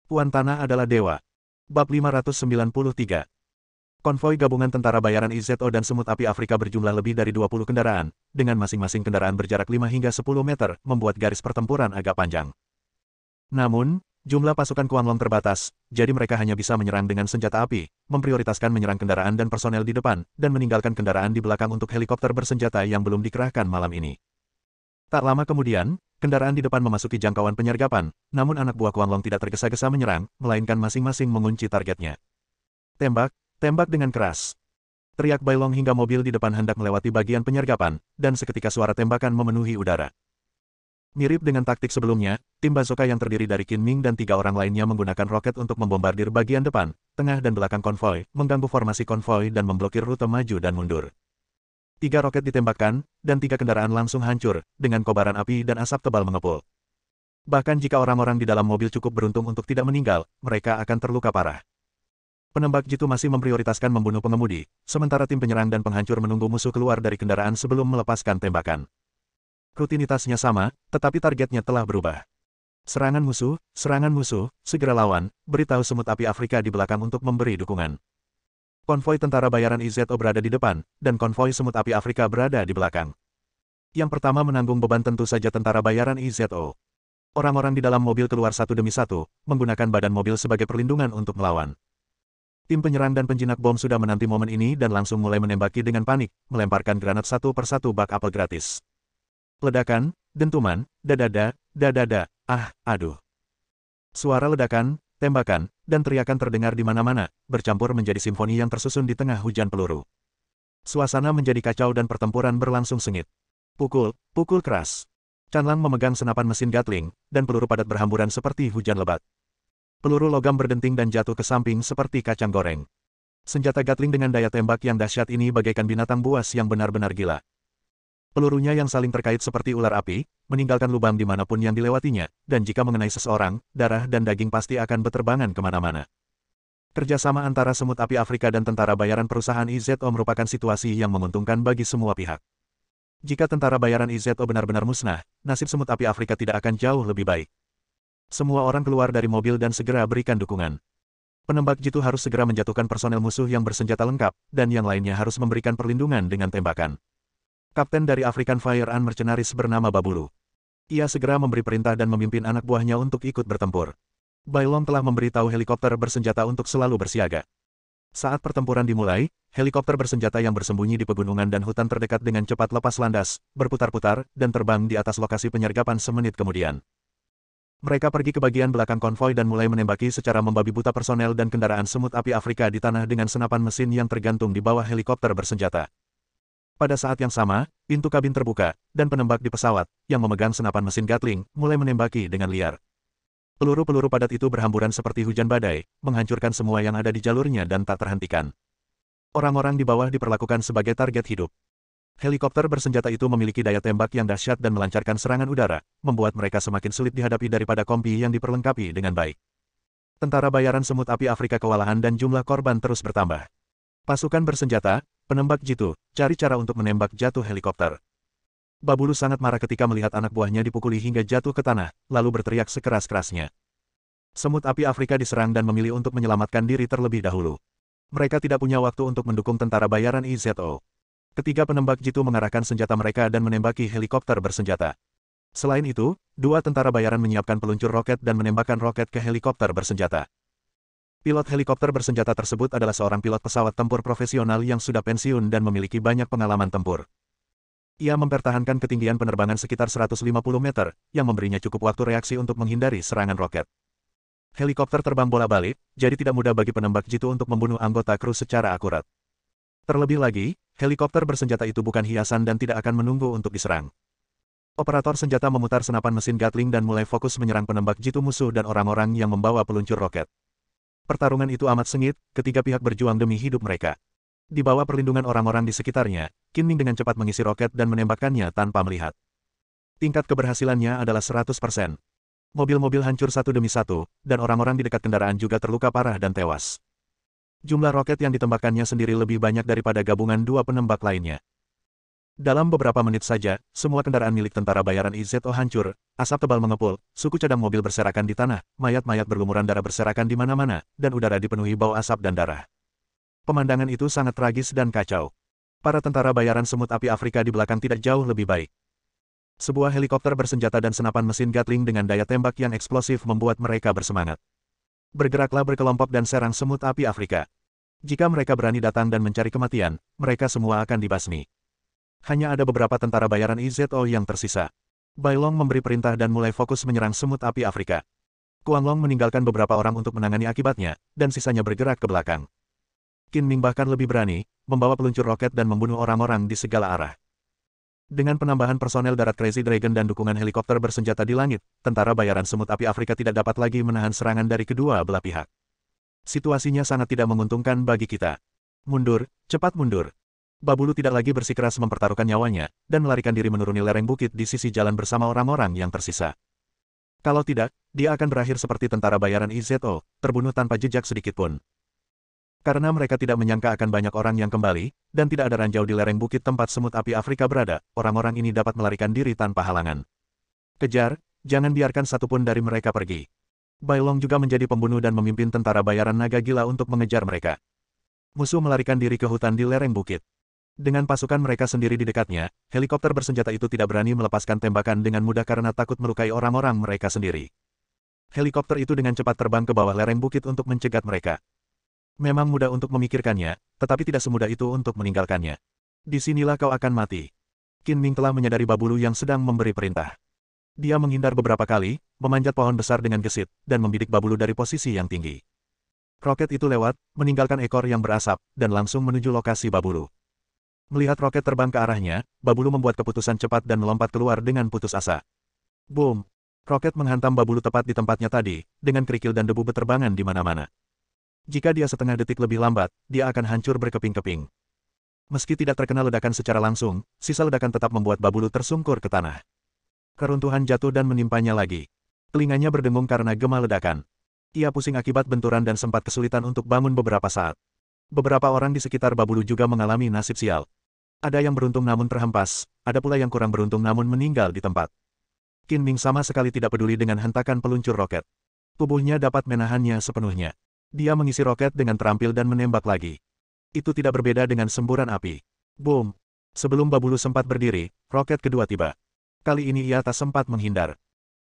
Tuan Tanah adalah dewa. Bab 593. Konvoi gabungan tentara bayaran IZO dan Semut Api Afrika berjumlah lebih dari 20 kendaraan, dengan masing-masing kendaraan berjarak 5 hingga 10 meter, membuat garis pertempuran agak panjang. Namun, jumlah pasukan Kuanglong terbatas, jadi mereka hanya bisa menyerang dengan senjata api, memprioritaskan menyerang kendaraan dan personel di depan, dan meninggalkan kendaraan di belakang untuk helikopter bersenjata yang belum dikerahkan malam ini. Tak lama kemudian, kendaraan di depan memasuki jangkauan penyergapan, namun anak buah Kuanglong tidak tergesa-gesa menyerang, melainkan masing-masing mengunci targetnya. Tembak, tembak dengan keras. Teriak Bailong hingga mobil di depan hendak melewati bagian penyergapan, dan seketika suara tembakan memenuhi udara. Mirip dengan taktik sebelumnya, tim bazooka yang terdiri dari Qin Ming dan 3 orang lainnya menggunakan roket untuk membombardir bagian depan, tengah dan belakang konvoi, mengganggu formasi konvoi dan memblokir rute maju dan mundur. 3 roket ditembakkan, dan 3 kendaraan langsung hancur, dengan kobaran api dan asap tebal mengepul. Bahkan jika orang-orang di dalam mobil cukup beruntung untuk tidak meninggal, mereka akan terluka parah. Penembak jitu masih memprioritaskan membunuh pengemudi, sementara tim penyerang dan penghancur menunggu musuh keluar dari kendaraan sebelum melepaskan tembakan. Rutinitasnya sama, tetapi targetnya telah berubah. Serangan musuh, segera lawan, beritahu Semut Api Afrika di belakang untuk memberi dukungan. Konvoi tentara bayaran IZO berada di depan, dan konvoi Semut Api Afrika berada di belakang. Yang pertama menanggung beban tentu saja tentara bayaran IZO. Orang-orang di dalam mobil keluar satu demi satu, menggunakan badan mobil sebagai perlindungan untuk melawan. Tim penyerang dan penjinak bom sudah menanti momen ini dan langsung mulai menembaki dengan panik, melemparkan granat satu persatu bak apel gratis. Ledakan, dentuman, dadada, aduh. Suara ledakan, tembakan, dan teriakan terdengar di mana-mana, bercampur menjadi simfoni yang tersusun di tengah hujan peluru. Suasana menjadi kacau dan pertempuran berlangsung sengit. Pukul keras. Chanlang memegang senapan mesin Gatling, dan peluru padat berhamburan seperti hujan lebat. Peluru logam berdenting dan jatuh ke samping seperti kacang goreng. Senjata Gatling dengan daya tembak yang dahsyat ini bagaikan binatang buas yang benar-benar gila. Pelurunya yang saling terkait seperti ular api, meninggalkan lubang dimanapun yang dilewatinya, dan jika mengenai seseorang, darah dan daging pasti akan beterbangan kemana-mana. Kerjasama antara Semut Api Afrika dan tentara bayaran perusahaan IZO merupakan situasi yang menguntungkan bagi semua pihak. Jika tentara bayaran IZO benar-benar musnah, nasib Semut Api Afrika tidak akan jauh lebih baik. Semua orang keluar dari mobil dan segera berikan dukungan. Penembak jitu harus segera menjatuhkan personel musuh yang bersenjata lengkap, dan yang lainnya harus memberikan perlindungan dengan tembakan. Kapten dari African Fire and Mercenaries bernama Babulu. Ia segera memberi perintah dan memimpin anak buahnya untuk ikut bertempur. Bailong telah memberitahu helikopter bersenjata untuk selalu bersiaga. Saat pertempuran dimulai, helikopter bersenjata yang bersembunyi di pegunungan dan hutan terdekat dengan cepat lepas landas, berputar-putar, dan terbang di atas lokasi penyergapan semenit kemudian. Mereka pergi ke bagian belakang konvoi dan mulai menembaki secara membabi buta personel dan kendaraan Semut Api Afrika di tanah dengan senapan mesin yang tergantung di bawah helikopter bersenjata. Pada saat yang sama, pintu kabin terbuka, dan penembak di pesawat, yang memegang senapan mesin Gatling, mulai menembaki dengan liar. Peluru-peluru padat itu berhamburan seperti hujan badai, menghancurkan semua yang ada di jalurnya dan tak terhentikan. Orang-orang di bawah diperlakukan sebagai target hidup. Helikopter bersenjata itu memiliki daya tembak yang dahsyat dan melancarkan serangan udara, membuat mereka semakin sulit dihadapi daripada kompi yang diperlengkapi dengan baik. Tentara bayaran Semut Api Afrika kewalahan dan jumlah korban terus bertambah. Pasukan bersenjata, penembak jitu, cari cara untuk menembak jatuh helikopter. Babulu sangat marah ketika melihat anak buahnya dipukuli hingga jatuh ke tanah, lalu berteriak sekeras-kerasnya. Semut Api Afrika diserang dan memilih untuk menyelamatkan diri terlebih dahulu. Mereka tidak punya waktu untuk mendukung tentara bayaran IZO. Ketiga penembak jitu mengarahkan senjata mereka dan menembaki helikopter bersenjata. Selain itu, 2 tentara bayaran menyiapkan peluncur roket dan menembakkan roket ke helikopter bersenjata. Pilot helikopter bersenjata tersebut adalah seorang pilot pesawat tempur profesional yang sudah pensiun dan memiliki banyak pengalaman tempur. Ia mempertahankan ketinggian penerbangan sekitar 150 meter, yang memberinya cukup waktu reaksi untuk menghindari serangan roket. Helikopter terbang bola-balik, jadi tidak mudah bagi penembak jitu untuk membunuh anggota kru secara akurat. Terlebih lagi, helikopter bersenjata itu bukan hiasan dan tidak akan menunggu untuk diserang. Operator senjata memutar senapan mesin Gatling dan mulai fokus menyerang penembak jitu musuh dan orang-orang yang membawa peluncur roket. Pertarungan itu amat sengit, ketiga pihak berjuang demi hidup mereka. Di bawah perlindungan orang-orang di sekitarnya, Qin Ming dengan cepat mengisi roket dan menembakkannya tanpa melihat. Tingkat keberhasilannya adalah 100%. Mobil-mobil hancur satu demi satu, dan orang-orang di dekat kendaraan juga terluka parah dan tewas. Jumlah roket yang ditembakkannya sendiri lebih banyak daripada gabungan 2 penembak lainnya. Dalam beberapa menit saja, semua kendaraan milik tentara bayaran IZO hancur, asap tebal mengepul, suku cadang mobil berserakan di tanah, mayat-mayat berlumuran darah berserakan di mana-mana, dan udara dipenuhi bau asap dan darah. Pemandangan itu sangat tragis dan kacau. Para tentara bayaran semut api Afrika di belakang tidak jauh lebih baik. Sebuah helikopter bersenjata dan senapan mesin Gatling dengan daya tembak yang eksplosif membuat mereka bersemangat. Bergeraklah berkelompok dan serang semut api Afrika. Jika mereka berani datang dan mencari kematian, mereka semua akan dibasmi. Hanya ada beberapa tentara bayaran IZO yang tersisa. Bai Long memberi perintah dan mulai fokus menyerang semut api Afrika. Kuang Long meninggalkan beberapa orang untuk menangani akibatnya, dan sisanya bergerak ke belakang. Qin Ming bahkan lebih berani, membawa peluncur roket dan membunuh orang-orang di segala arah. Dengan penambahan personel darat Crazy Dragon dan dukungan helikopter bersenjata di langit, tentara bayaran semut api Afrika tidak dapat lagi menahan serangan dari kedua belah pihak. Situasinya sangat tidak menguntungkan bagi kita. Mundur, cepat mundur. Babulu tidak lagi bersikeras mempertaruhkan nyawanya, dan melarikan diri menuruni lereng bukit di sisi jalan bersama orang-orang yang tersisa. Kalau tidak, dia akan berakhir seperti tentara bayaran IZO, terbunuh tanpa jejak sedikitpun. Karena mereka tidak menyangka akan banyak orang yang kembali, dan tidak ada ranjau di lereng bukit tempat semut api Afrika berada, orang-orang ini dapat melarikan diri tanpa halangan. Kejar, jangan biarkan satupun dari mereka pergi. Bai Long juga menjadi pembunuh dan memimpin tentara bayaran naga gila untuk mengejar mereka. Musuh melarikan diri ke hutan di lereng bukit. Dengan pasukan mereka sendiri di dekatnya, helikopter bersenjata itu tidak berani melepaskan tembakan dengan mudah karena takut melukai orang-orang mereka sendiri. Helikopter itu dengan cepat terbang ke bawah lereng bukit untuk mencegat mereka. Memang mudah untuk memikirkannya, tetapi tidak semudah itu untuk meninggalkannya. Disinilah kau akan mati. Qin Ming telah menyadari Babulu yang sedang memberi perintah. Dia menghindar beberapa kali, memanjat pohon besar dengan gesit, dan membidik Babulu dari posisi yang tinggi. Roket itu lewat, meninggalkan ekor yang berasap, dan langsung menuju lokasi Babulu. Melihat roket terbang ke arahnya, Babulu membuat keputusan cepat dan melompat keluar dengan putus asa. Boom! Roket menghantam Babulu tepat di tempatnya tadi, dengan kerikil dan debu beterbangan di mana-mana. Jika dia setengah detik lebih lambat, dia akan hancur berkeping-keping. Meski tidak terkena ledakan secara langsung, sisa ledakan tetap membuat Babulu tersungkur ke tanah. Keruntuhan jatuh dan menimpanya lagi. Telinganya berdengung karena gema ledakan. Ia pusing akibat benturan dan sempat kesulitan untuk bangun beberapa saat. Beberapa orang di sekitar Babulu juga mengalami nasib sial. Ada yang beruntung namun terhempas, ada pula yang kurang beruntung namun meninggal di tempat. Qin Ming sama sekali tidak peduli dengan hentakan peluncur roket. Tubuhnya dapat menahannya sepenuhnya. Dia mengisi roket dengan terampil dan menembak lagi. Itu tidak berbeda dengan semburan api. Boom! Sebelum Babulu sempat berdiri, roket kedua tiba. Kali ini ia tak sempat menghindar.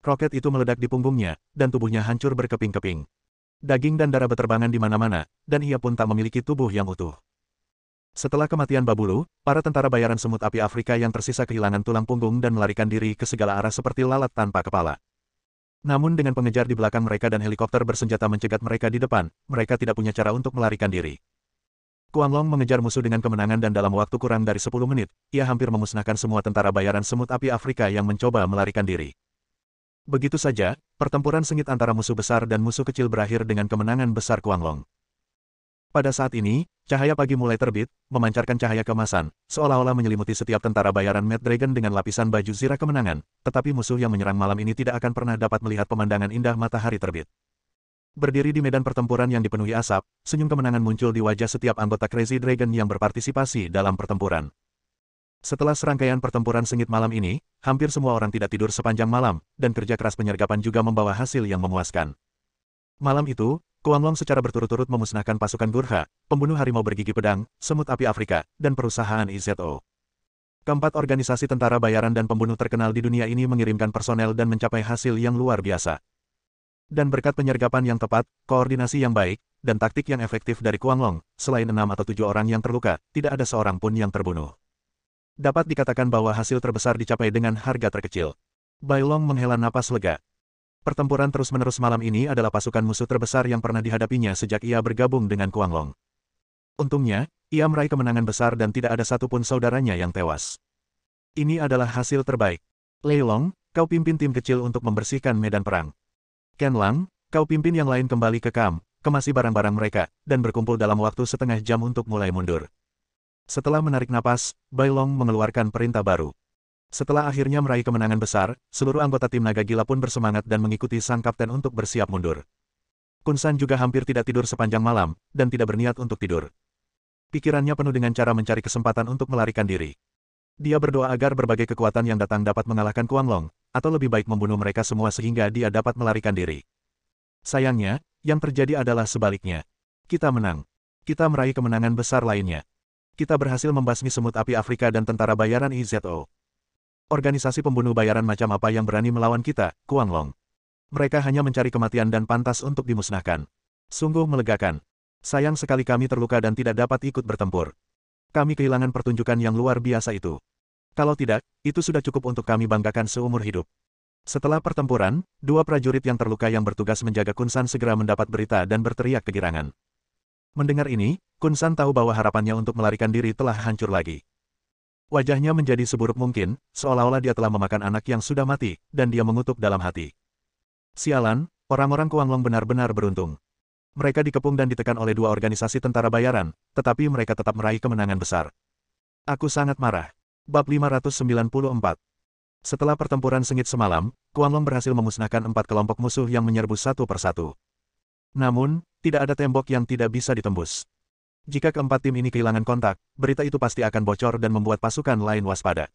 Roket itu meledak di punggungnya, dan tubuhnya hancur berkeping-keping. Daging dan darah beterbangan di mana-mana, dan ia pun tak memiliki tubuh yang utuh. Setelah kematian Babulu, para tentara bayaran semut api Afrika yang tersisa kehilangan tulang punggung dan melarikan diri ke segala arah seperti lalat tanpa kepala. Namun dengan pengejar di belakang mereka dan helikopter bersenjata mencegat mereka di depan, mereka tidak punya cara untuk melarikan diri. Kuang Long mengejar musuh dengan kemenangan dan dalam waktu kurang dari 10 menit, ia hampir memusnahkan semua tentara bayaran semut api Afrika yang mencoba melarikan diri. Begitu saja, pertempuran sengit antara musuh besar dan musuh kecil berakhir dengan kemenangan besar Kuang Long. Pada saat ini, cahaya pagi mulai terbit, memancarkan cahaya keemasan, seolah-olah menyelimuti setiap tentara bayaran Mad Dragon dengan lapisan baju zirah kemenangan, tetapi musuh yang menyerang malam ini tidak akan pernah dapat melihat pemandangan indah matahari terbit. Berdiri di medan pertempuran yang dipenuhi asap, senyum kemenangan muncul di wajah setiap anggota Crazy Dragon yang berpartisipasi dalam pertempuran. Setelah serangkaian pertempuran sengit malam ini, hampir semua orang tidak tidur sepanjang malam, dan kerja keras penyergapan juga membawa hasil yang memuaskan. Malam itu, Kuang Long secara berturut-turut memusnahkan pasukan Gurkha, pembunuh harimau bergigi pedang, semut api Afrika, dan perusahaan IZO. Keempat organisasi tentara bayaran dan pembunuh terkenal di dunia ini mengirimkan personel dan mencapai hasil yang luar biasa. Dan berkat penyergapan yang tepat, koordinasi yang baik, dan taktik yang efektif dari Kuang Long, selain 6 atau 7 orang yang terluka, tidak ada seorang pun yang terbunuh. Dapat dikatakan bahwa hasil terbesar dicapai dengan harga terkecil. Bai Long menghela napas lega. Pertempuran terus-menerus malam ini adalah pasukan musuh terbesar yang pernah dihadapinya sejak ia bergabung dengan Kuang Long. Untungnya, ia meraih kemenangan besar dan tidak ada satupun saudaranya yang tewas. Ini adalah hasil terbaik. Lei Long, kau pimpin tim kecil untuk membersihkan medan perang. Ken Lang, kau pimpin yang lain kembali ke kamp, kemasi barang-barang mereka, dan berkumpul dalam waktu setengah jam untuk mulai mundur. Setelah menarik napas, Bai Long mengeluarkan perintah baru. Setelah akhirnya meraih kemenangan besar, seluruh anggota tim naga gila pun bersemangat dan mengikuti sang kapten untuk bersiap mundur. Kun San juga hampir tidak tidur sepanjang malam, dan tidak berniat untuk tidur. Pikirannya penuh dengan cara mencari kesempatan untuk melarikan diri. Dia berdoa agar berbagai kekuatan yang datang dapat mengalahkan Kuanglong, atau lebih baik membunuh mereka semua sehingga dia dapat melarikan diri. Sayangnya, yang terjadi adalah sebaliknya. Kita menang. Kita meraih kemenangan besar lainnya. Kita berhasil membasmi semut api Afrika dan tentara bayaran IZO. Organisasi pembunuh bayaran macam apa yang berani melawan kita, Kuanglong? Mereka hanya mencari kematian dan pantas untuk dimusnahkan. Sungguh melegakan. Sayang sekali kami terluka dan tidak dapat ikut bertempur. Kami kehilangan pertunjukan yang luar biasa itu. Kalau tidak, itu sudah cukup untuk kami banggakan seumur hidup. Setelah pertempuran, dua prajurit yang terluka yang bertugas menjaga Kun San segera mendapat berita dan berteriak kegirangan. Mendengar ini, Kun San tahu bahwa harapannya untuk melarikan diri telah hancur lagi. Wajahnya menjadi seburuk mungkin, seolah-olah dia telah memakan anak yang sudah mati, dan dia mengutuk dalam hati. Sialan, orang-orang Kuanglong benar-benar beruntung. Mereka dikepung dan ditekan oleh dua organisasi tentara bayaran, tetapi mereka tetap meraih kemenangan besar. Aku sangat marah. Bab 594. Setelah pertempuran sengit semalam, Kuanglong berhasil memusnahkan 4 kelompok musuh yang menyerbu satu persatu. Namun, tidak ada tembok yang tidak bisa ditembus. Jika keempat tim ini kehilangan kontak, berita itu pasti akan bocor dan membuat pasukan lain waspada.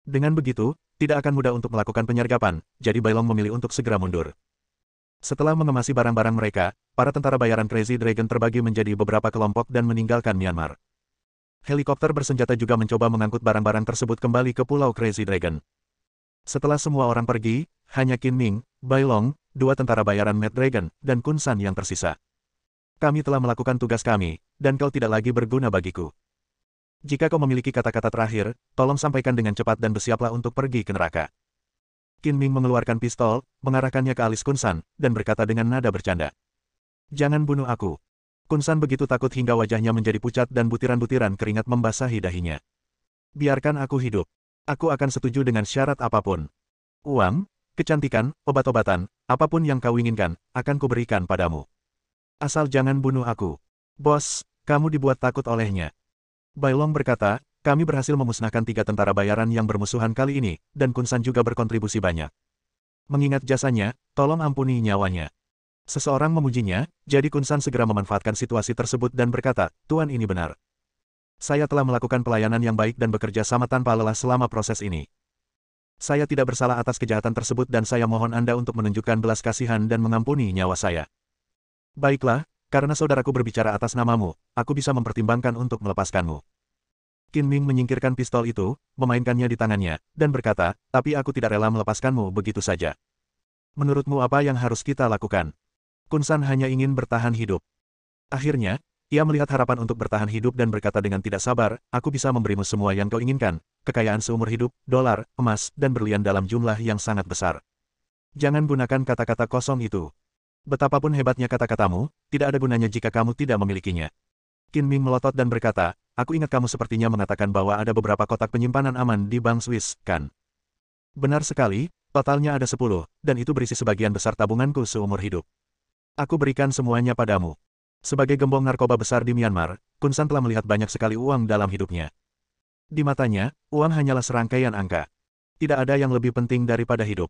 Dengan begitu, tidak akan mudah untuk melakukan penyergapan, jadi Bailong memilih untuk segera mundur. Setelah mengemasi barang-barang mereka, para tentara bayaran Crazy Dragon terbagi menjadi beberapa kelompok dan meninggalkan Myanmar. Helikopter bersenjata juga mencoba mengangkut barang-barang tersebut kembali ke Pulau Crazy Dragon. Setelah semua orang pergi, hanya Qin Ming, Bailong, dua tentara bayaran Mad Dragon, dan Kun San yang tersisa. Kami telah melakukan tugas kami, dan kau tidak lagi berguna bagiku. Jika kau memiliki kata-kata terakhir, tolong sampaikan dengan cepat dan bersiaplah untuk pergi ke neraka. Qin Ming mengeluarkan pistol, mengarahkannya ke alis Kun San, dan berkata dengan nada bercanda. Jangan bunuh aku. Kun San begitu takut hingga wajahnya menjadi pucat dan butiran-butiran keringat membasahi dahinya. Biarkan aku hidup. Aku akan setuju dengan syarat apapun. Uang, kecantikan, obat-obatan, apapun yang kau inginkan, akan kuberikan padamu. Asal jangan bunuh aku. Bos, kamu dibuat takut olehnya. Bailong berkata, kami berhasil memusnahkan 3 tentara bayaran yang bermusuhan kali ini, dan Kun San juga berkontribusi banyak. Mengingat jasanya, tolong ampuni nyawanya. Seseorang memujinya, jadi Kun San segera memanfaatkan situasi tersebut dan berkata, Tuan ini benar. Saya telah melakukan pelayanan yang baik dan bekerja sama tanpa lelah selama proses ini. Saya tidak bersalah atas kejahatan tersebut dan saya mohon Anda untuk menunjukkan belas kasihan dan mengampuni nyawa saya. Baiklah, karena saudaraku berbicara atas namamu, aku bisa mempertimbangkan untuk melepaskanmu. Qin Ming menyingkirkan pistol itu, memainkannya di tangannya, dan berkata, tapi aku tidak rela melepaskanmu begitu saja. Menurutmu apa yang harus kita lakukan? Kun San hanya ingin bertahan hidup. Akhirnya, ia melihat harapan untuk bertahan hidup dan berkata dengan tidak sabar, aku bisa memberimu semua yang kau inginkan, kekayaan seumur hidup, dolar, emas, dan berlian dalam jumlah yang sangat besar. Jangan gunakan kata-kata kosong itu. Betapapun hebatnya kata-katamu, tidak ada gunanya jika kamu tidak memilikinya. Qin Ming melotot dan berkata, aku ingat kamu sepertinya mengatakan bahwa ada beberapa kotak penyimpanan aman di Bank Swiss, kan? Benar sekali, totalnya ada 10, dan itu berisi sebagian besar tabunganku seumur hidup. Aku berikan semuanya padamu. Sebagai gembong narkoba besar di Myanmar, Kun San telah melihat banyak sekali uang dalam hidupnya. Di matanya, uang hanyalah serangkaian angka. Tidak ada yang lebih penting daripada hidup.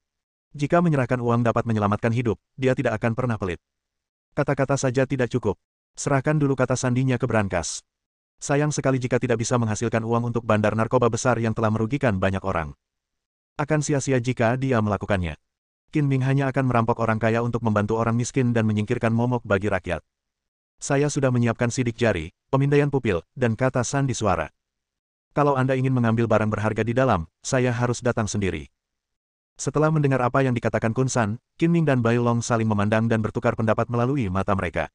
Jika menyerahkan uang dapat menyelamatkan hidup, dia tidak akan pernah pelit. Kata-kata saja tidak cukup. Serahkan dulu kata sandinya ke brankas. Sayang sekali jika tidak bisa menghasilkan uang untuk bandar narkoba besar yang telah merugikan banyak orang. Akan sia-sia jika dia melakukannya. Qin Ming hanya akan merampok orang kaya untuk membantu orang miskin dan menyingkirkan momok bagi rakyat. Saya sudah menyiapkan sidik jari, pemindaian pupil, dan kata sandi suara. Kalau Anda ingin mengambil barang berharga di dalam, saya harus datang sendiri. Setelah mendengar apa yang dikatakan Kun San, Qin Ming dan Bailong saling memandang dan bertukar pendapat melalui mata mereka.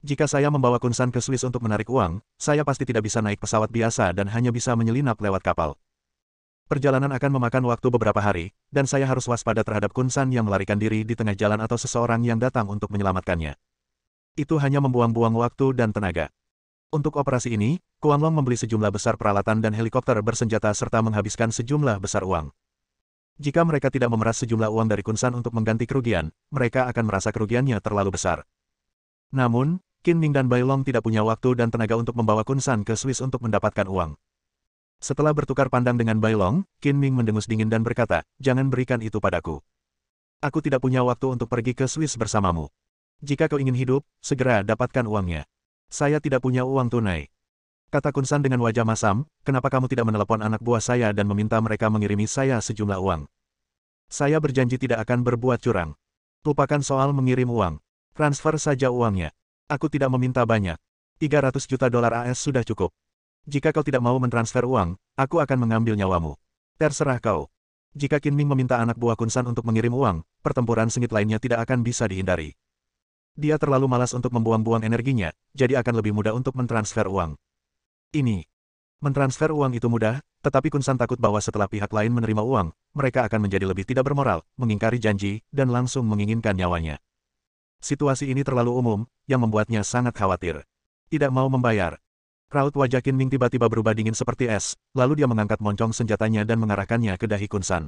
Jika saya membawa Kun San ke Swiss untuk menarik uang, saya pasti tidak bisa naik pesawat biasa dan hanya bisa menyelinap lewat kapal. Perjalanan akan memakan waktu beberapa hari, dan saya harus waspada terhadap Kun San yang melarikan diri di tengah jalan atau seseorang yang datang untuk menyelamatkannya. Itu hanya membuang-buang waktu dan tenaga. Untuk operasi ini, Kuanglong membeli sejumlah besar peralatan dan helikopter bersenjata serta menghabiskan sejumlah besar uang. Jika mereka tidak memeras sejumlah uang dari Kun San untuk mengganti kerugian, mereka akan merasa kerugiannya terlalu besar. Namun, Qin Ming dan Bailong tidak punya waktu dan tenaga untuk membawa Kun San ke Swiss untuk mendapatkan uang. Setelah bertukar pandang dengan Bailong, Qin Ming mendengus dingin dan berkata, jangan berikan itu padaku. Aku tidak punya waktu untuk pergi ke Swiss bersamamu. Jika kau ingin hidup, segera dapatkan uangnya. Saya tidak punya uang tunai. Kata Kun San dengan wajah masam, kenapa kamu tidak menelepon anak buah saya dan meminta mereka mengirimi saya sejumlah uang? Saya berjanji tidak akan berbuat curang. Lupakan soal mengirim uang. Transfer saja uangnya. Aku tidak meminta banyak. 300 juta dolar AS sudah cukup. Jika kau tidak mau mentransfer uang, aku akan mengambil nyawamu. Terserah kau. Jika Qin Ming meminta anak buah Kun San untuk mengirim uang, pertempuran sengit lainnya tidak akan bisa dihindari. Dia terlalu malas untuk membuang-buang energinya, jadi akan lebih mudah untuk mentransfer uang. Mentransfer uang itu mudah, tetapi Kun San takut bahwa setelah pihak lain menerima uang, mereka akan menjadi lebih tidak bermoral, mengingkari janji, dan langsung menginginkan nyawanya. Situasi ini terlalu umum, yang membuatnya sangat khawatir. Tidak mau membayar. Raut wajah Qin Ming tiba-tiba berubah dingin seperti es, lalu dia mengangkat moncong senjatanya dan mengarahkannya ke dahi Kun San.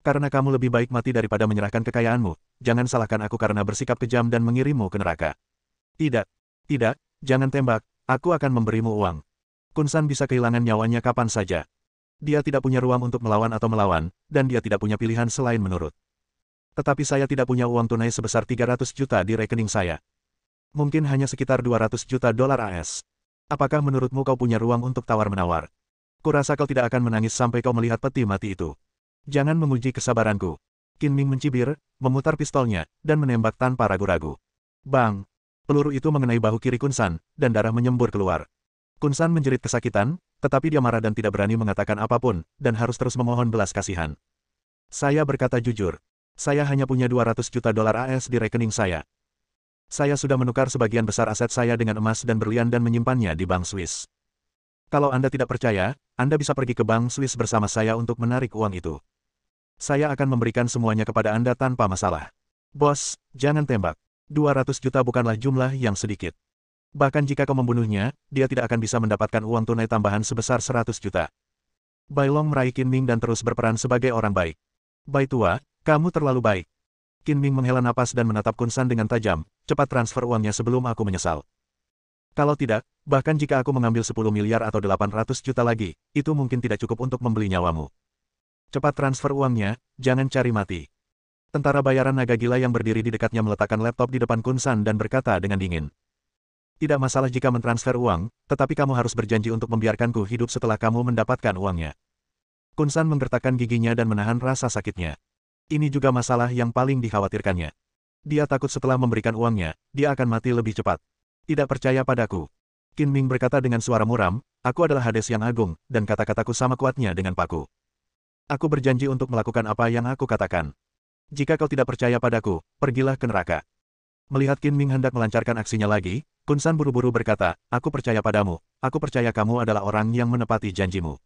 Karena kamu lebih baik mati daripada menyerahkan kekayaanmu, jangan salahkan aku karena bersikap kejam dan mengirimmu ke neraka. Tidak, jangan tembak, aku akan memberimu uang. Kun San bisa kehilangan nyawanya kapan saja. Dia tidak punya ruang untuk melawan atau melawan, dan dia tidak punya pilihan selain menurut. Tetapi saya tidak punya uang tunai sebesar 300 juta di rekening saya. Mungkin hanya sekitar 200 juta dolar AS. Apakah menurutmu kau punya ruang untuk tawar-menawar? Kurasa kau tidak akan menangis sampai kau melihat peti mati itu. Jangan menguji kesabaranku. Qin Ming mencibir, memutar pistolnya, dan menembak tanpa ragu-ragu. Bang! Peluru itu mengenai bahu kiri Kun San, dan darah menyembur keluar. Kun San menjerit kesakitan, tetapi dia marah dan tidak berani mengatakan apapun, dan harus terus memohon belas kasihan. Saya berkata jujur. Saya hanya punya 200 juta dolar AS di rekening saya. Saya sudah menukar sebagian besar aset saya dengan emas dan berlian dan menyimpannya di bank Swiss. Kalau Anda tidak percaya, Anda bisa pergi ke bank Swiss bersama saya untuk menarik uang itu. Saya akan memberikan semuanya kepada Anda tanpa masalah. Bos, jangan tembak. 200 juta bukanlah jumlah yang sedikit. Bahkan jika kau membunuhnya, dia tidak akan bisa mendapatkan uang tunai tambahan sebesar 100 juta. Bai Long meraih Qin Ming dan terus berperan sebagai orang baik. Bai tua, kamu terlalu baik. Qin Ming menghela napas dan menatap Kun San dengan tajam, cepat transfer uangnya sebelum aku menyesal. Kalau tidak, bahkan jika aku mengambil 10 miliar atau 800 juta lagi, itu mungkin tidak cukup untuk membeli nyawamu. Cepat transfer uangnya, jangan cari mati. Tentara bayaran naga gila yang berdiri di dekatnya meletakkan laptop di depan Kun San dan berkata dengan dingin. Tidak masalah jika mentransfer uang, tetapi kamu harus berjanji untuk membiarkanku hidup setelah kamu mendapatkan uangnya. Kun San menggertakkan giginya dan menahan rasa sakitnya. Ini juga masalah yang paling dikhawatirkannya. Dia takut setelah memberikan uangnya, dia akan mati lebih cepat. Tidak percaya padaku. Qin Ming berkata dengan suara muram, aku adalah Hades yang agung, dan kata-kataku sama kuatnya dengan paku. Aku berjanji untuk melakukan apa yang aku katakan. Jika kau tidak percaya padaku, pergilah ke neraka. Melihat Qin Ming hendak melancarkan aksinya lagi, Kun San buru-buru berkata, aku percaya padamu, aku percaya kamu adalah orang yang menepati janjimu.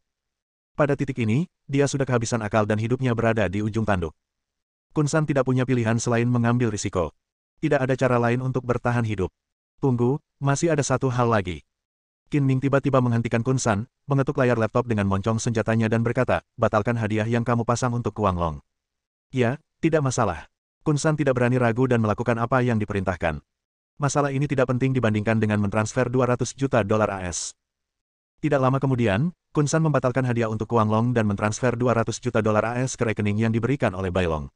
Pada titik ini, dia sudah kehabisan akal dan hidupnya berada di ujung tanduk. Kun San tidak punya pilihan selain mengambil risiko. Tidak ada cara lain untuk bertahan hidup. Tunggu, masih ada satu hal lagi. Qin Ming tiba-tiba menghentikan Kun San, mengetuk layar laptop dengan moncong senjatanya dan berkata, batalkan hadiah yang kamu pasang untuk Kuang Long. Ya, tidak masalah. Kun San tidak berani ragu dan melakukan apa yang diperintahkan. Masalah ini tidak penting dibandingkan dengan mentransfer 200 juta dolar AS. Tidak lama kemudian, Kun San membatalkan hadiah untuk Kuang Long dan mentransfer 200 juta dolar AS ke rekening yang diberikan oleh Bai Long.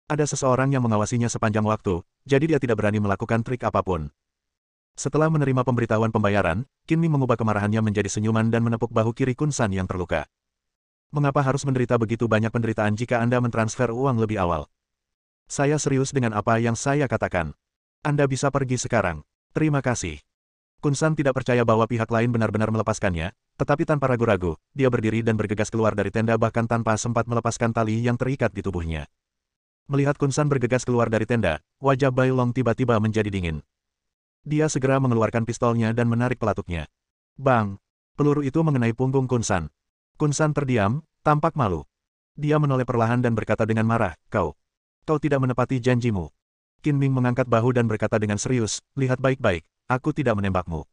Ada seseorang yang mengawasinya sepanjang waktu, jadi dia tidak berani melakukan trik apapun. Setelah menerima pemberitahuan pembayaran, Qin Ming mengubah kemarahannya menjadi senyuman dan menepuk bahu kiri Kun San yang terluka. Mengapa harus menderita begitu banyak penderitaan jika Anda mentransfer uang lebih awal? Saya serius dengan apa yang saya katakan. Anda bisa pergi sekarang. Terima kasih. Kun San tidak percaya bahwa pihak lain benar-benar melepaskannya, tetapi tanpa ragu-ragu, dia berdiri dan bergegas keluar dari tenda bahkan tanpa sempat melepaskan tali yang terikat di tubuhnya. Melihat Kun San bergegas keluar dari tenda, wajah Bai Long tiba-tiba menjadi dingin. Dia segera mengeluarkan pistolnya dan menarik pelatuknya. Bang! Peluru itu mengenai punggung Kun San. Kun San terdiam, tampak malu. Dia menoleh perlahan dan berkata dengan marah, Kau tidak menepati janjimu. Qin Ming mengangkat bahu dan berkata dengan serius, lihat baik-baik, aku tidak menembakmu.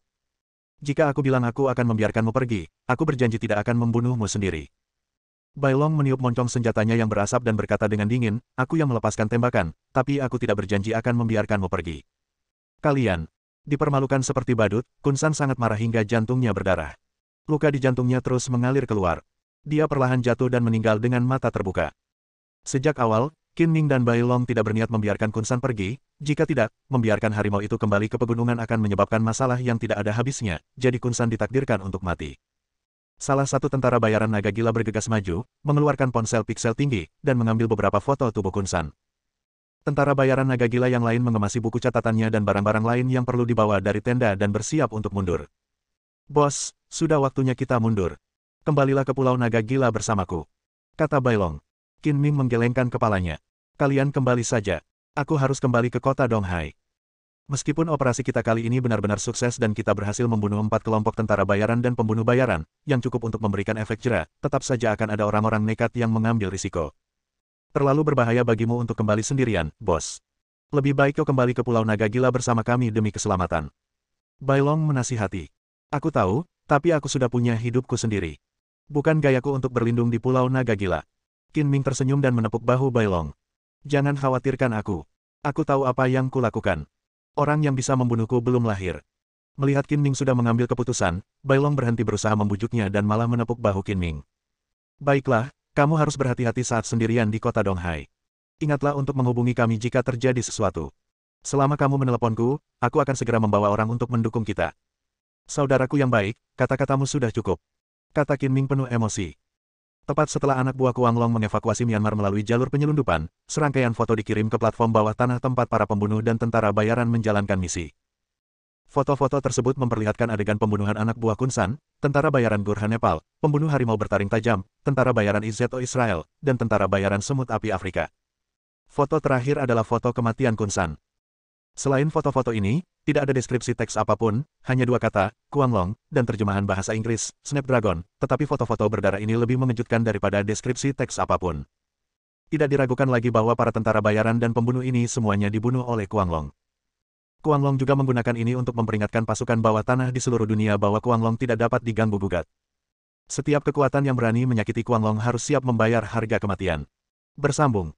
Jika aku bilang aku akan membiarkanmu pergi, aku berjanji tidak akan membunuhmu sendiri. Bai Long meniup moncong senjatanya yang berasap dan berkata dengan dingin, aku yang melepaskan tembakan, tapi aku tidak berjanji akan membiarkanmu pergi. Kalian dipermalukan seperti badut. Kun San sangat marah hingga jantungnya berdarah. Luka di jantungnya terus mengalir keluar. Dia perlahan jatuh dan meninggal dengan mata terbuka. Sejak awal, Qin Ming dan Bai Long tidak berniat membiarkan Kun San pergi, jika tidak, membiarkan harimau itu kembali ke pegunungan akan menyebabkan masalah yang tidak ada habisnya, jadi Kun San ditakdirkan untuk mati. Salah satu tentara bayaran naga gila bergegas maju, mengeluarkan ponsel piksel tinggi, dan mengambil beberapa foto tubuh Kun San. Tentara bayaran naga gila yang lain mengemasi buku catatannya dan barang-barang lain yang perlu dibawa dari tenda dan bersiap untuk mundur. Bos, sudah waktunya kita mundur. Kembalilah ke Pulau Naga Gila bersamaku, kata Bai Long. Qin Ming menggelengkan kepalanya. Kalian kembali saja. Aku harus kembali ke kota Donghai. Meskipun operasi kita kali ini benar-benar sukses dan kita berhasil membunuh 4 kelompok tentara bayaran dan pembunuh bayaran, yang cukup untuk memberikan efek jera, tetap saja akan ada orang-orang nekat yang mengambil risiko. Terlalu berbahaya bagimu untuk kembali sendirian, bos. Lebih baik kau kembali ke Pulau Naga Gila bersama kami demi keselamatan. Bai Long menasihati. Aku tahu, tapi aku sudah punya hidupku sendiri. Bukan gayaku untuk berlindung di Pulau Naga Gila. Qin Ming tersenyum dan menepuk bahu Bai Long. Jangan khawatirkan aku. Aku tahu apa yang kulakukan. Orang yang bisa membunuhku belum lahir. Melihat Qin Ming sudah mengambil keputusan, Bai Long berhenti berusaha membujuknya dan malah menepuk bahu Qin Ming. Baiklah, kamu harus berhati-hati saat sendirian di kota Donghai. Ingatlah untuk menghubungi kami jika terjadi sesuatu. Selama kamu meneleponku, aku akan segera membawa orang untuk mendukung kita. Saudaraku yang baik, kata-katamu sudah cukup, kata Qin Ming penuh emosi. Tepat setelah anak buah Kuang Long mengevakuasi Myanmar melalui jalur penyelundupan, serangkaian foto dikirim ke platform bawah tanah tempat para pembunuh dan tentara bayaran menjalankan misi. Foto-foto tersebut memperlihatkan adegan pembunuhan anak buah Kun San, tentara bayaran Gurkha Nepal, pembunuh harimau bertaring tajam, tentara bayaran IZO Israel, dan tentara bayaran Semut Api Afrika. Foto terakhir adalah foto kematian Kun San. Selain foto-foto ini, tidak ada deskripsi teks apapun, hanya 2 kata, Kuang Long, dan terjemahan bahasa Inggris, Snapdragon, tetapi foto-foto berdarah ini lebih mengejutkan daripada deskripsi teks apapun. Tidak diragukan lagi bahwa para tentara bayaran dan pembunuh ini semuanya dibunuh oleh Kuang Long. Kuang Long juga menggunakan ini untuk memperingatkan pasukan bawah tanah di seluruh dunia bahwa Kuang Long tidak dapat diganggu-gugat. Setiap kekuatan yang berani menyakiti Kuang Long harus siap membayar harga kematian. Bersambung.